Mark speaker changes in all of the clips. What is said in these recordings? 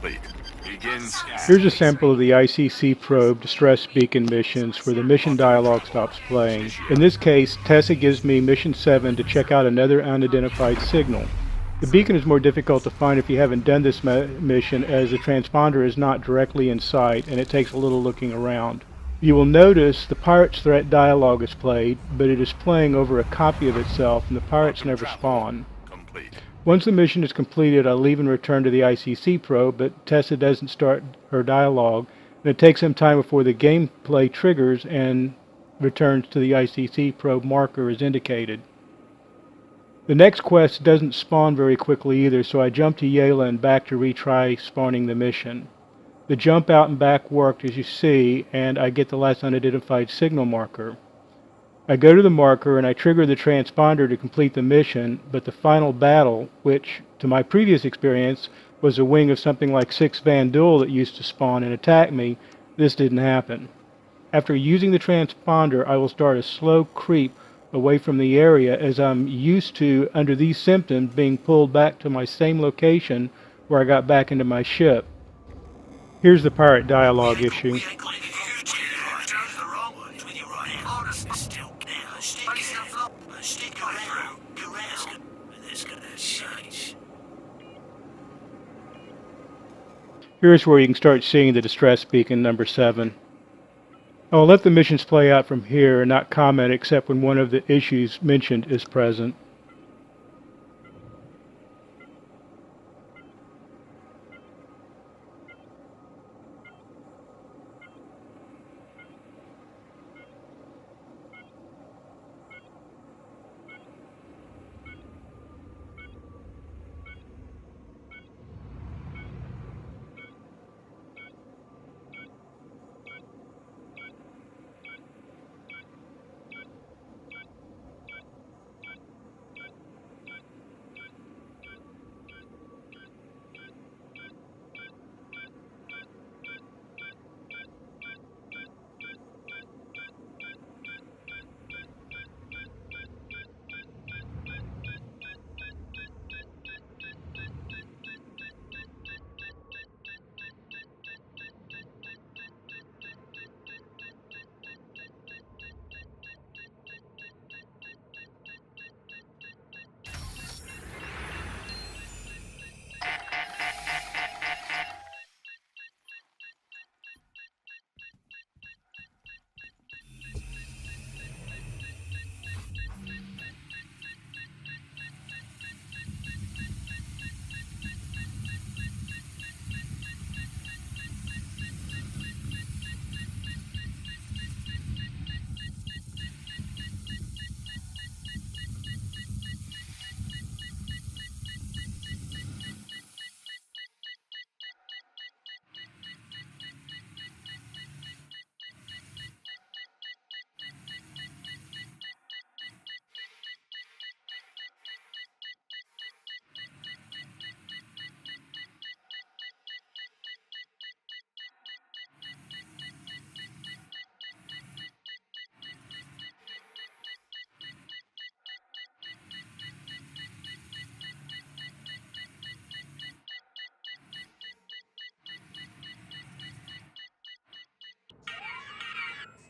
Speaker 1: complete. Begin scan.
Speaker 2: Here's a sample of the ICC probe distress beacon missions where the mission dialog stops playing. In this case, Tessa gives me mission 7 to check out another unidentified signal. The beacon is more difficult to find if you haven't done this mission, as the transponder is not directly in sight and it takes a little looking around. You will notice the Pirate's Threat dialog is played, but it is playing over a copy of itself and the pirates never spawn.
Speaker 1: Complete.
Speaker 2: Once the mission is completed, I leave and return to the ICC probe, but Tessa doesn't start her dialogue, and it takes some time before the gameplay triggers and returns to the ICC probe marker as indicated. The next quest doesn't spawn very quickly either, so I jump to Yela and back to retry spawning the mission. The jump out and back worked, as you see, and I get the last unidentified signal marker. I go to the marker and I trigger the transponder to complete the mission, but the final battle, which, to my previous experience, was a wing of something like 6 Van Duel that used to spawn and attack me, this didn't happen. After using the transponder, I will start a slow creep away from the area, as I'm used to, under these symptoms, being pulled back to my same location where I got back into my ship. Here's the pirate dialogue issue. Here's where you can start seeing the distress beacon number 7. I'll let the missions play out from here and not comment except when one of the issues mentioned is present.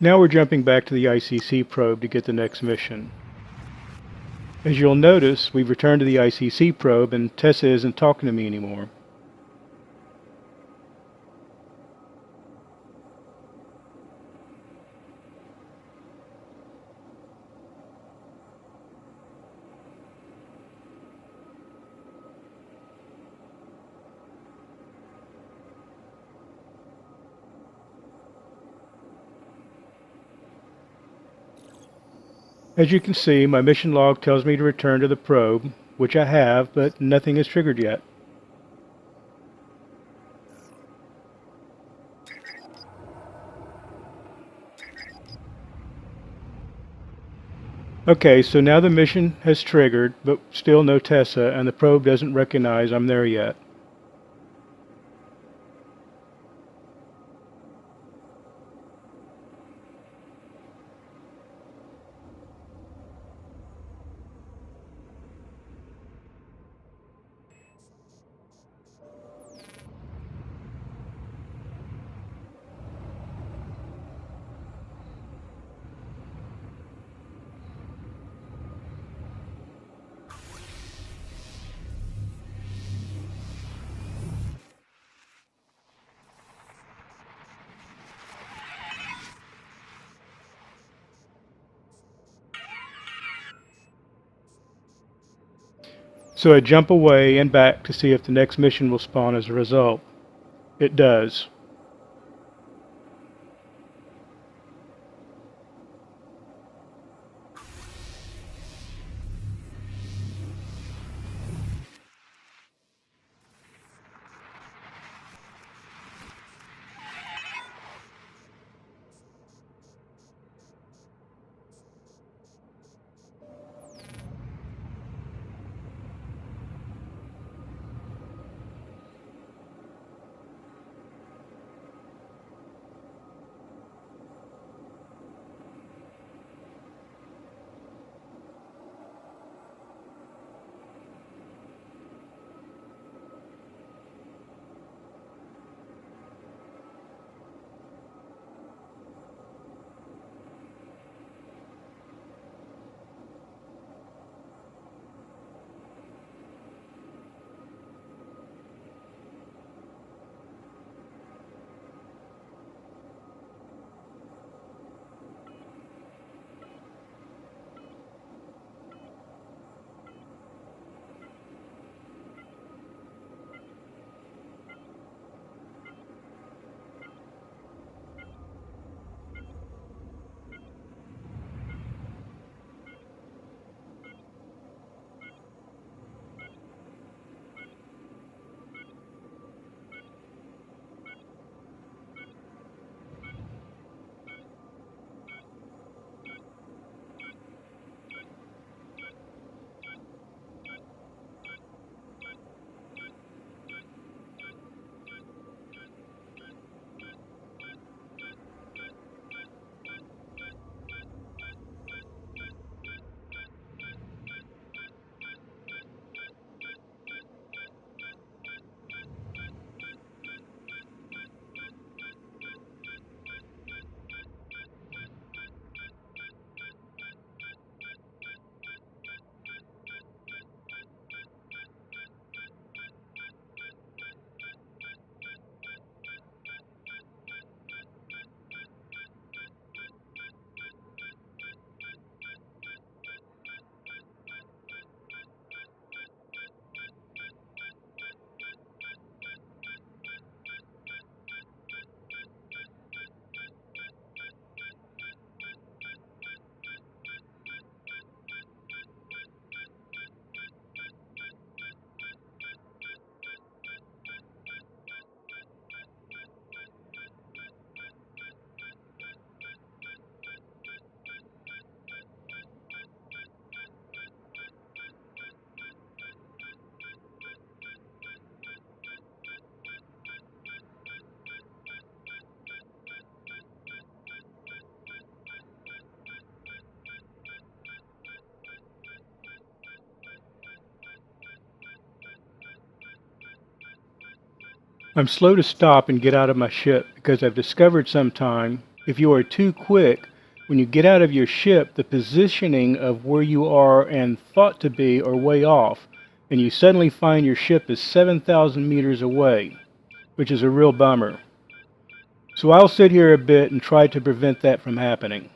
Speaker 2: Now we're jumping back to the ICC probe to get the next mission. As you'll notice, we've returned to the ICC probe and Tessa isn't talking to me anymore. As you can see, my mission log tells me to return to the probe, which I have, but nothing is triggered yet. Okay, so now the mission has triggered, but still no Tessa, and the probe doesn't recognize I'm there yet. So I jump away and back to see if the next mission will spawn as a result. It does. I'm slow to stop and get out of my ship because I've discovered sometime if you are too quick, when you get out of your ship, the positioning of where you are and thought to be are way off, and you suddenly find your ship is 7,000 meters away, which is a real bummer. So I'll sit here a bit and try to prevent that from happening.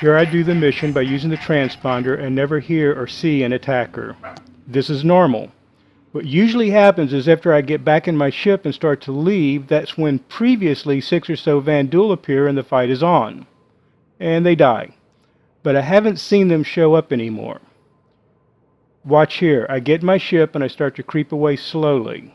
Speaker 2: Here I do the mission by using the transponder and never hear or see an attacker. This is normal. What usually happens is after I get back in my ship and start to leave, that's when previously 6 or so Vanduul appear and the fight is on. And they die. But I haven't seen them show up anymore. Watch here. I get in my ship and I start to creep away slowly.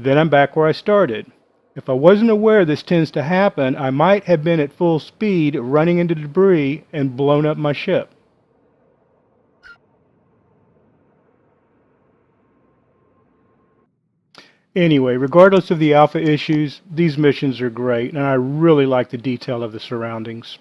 Speaker 2: Then I'm back where I started. If I wasn't aware this tends to happen, I might have been at full speed running into debris and blown up my ship. Anyway, regardless of the alpha issues, these missions are great, and I really like the detail of the surroundings.